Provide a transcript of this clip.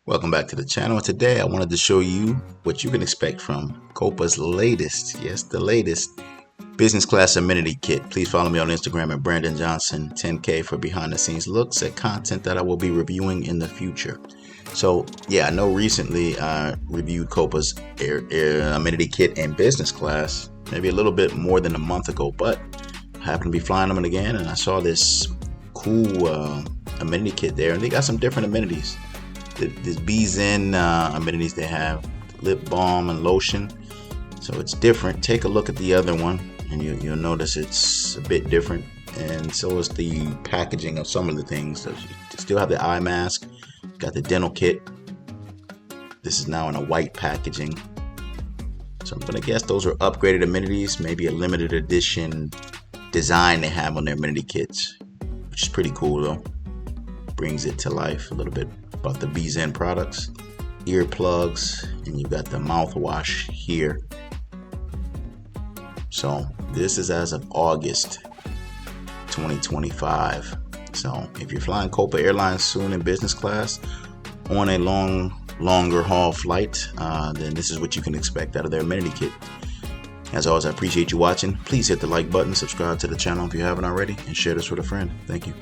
Welcome back to the channel. Today I wanted to show you what you can expect from Copa's latest, yes, the latest business class amenity kit. Please follow me on Instagram at Brandon Johnson 10K for behind the scenes looks at content that I will be reviewing in the future. So yeah, I know recently I reviewed Copa's Air amenity kit in business class, maybe a little bit more than a month ago, but I happened to be flying them again and I saw this cool amenity kit there, and they got some different amenities. This Zen amenities they have, lip balm and lotion, so it's different. Take a look at the other one and you'll notice it's a bit different, and so is the packaging of some of the things. So you still have the eye mask, got the dental kit. This is now in a white packaging, so I'm gonna guess those are upgraded amenities, maybe a limited edition design they have on their amenity kits, which is pretty cool though. Brings it to life a little bit about the Zen products. Earplugs, and you got the mouthwash here. So this is as of August 2025. So if you're flying Copa Airlines soon in business class on a longer haul flight, then this is what you can expect out of their amenity kit. As always, I appreciate you watching. Please hit the like button, subscribe to the channel if you haven't already, and share this with a friend. Thank you.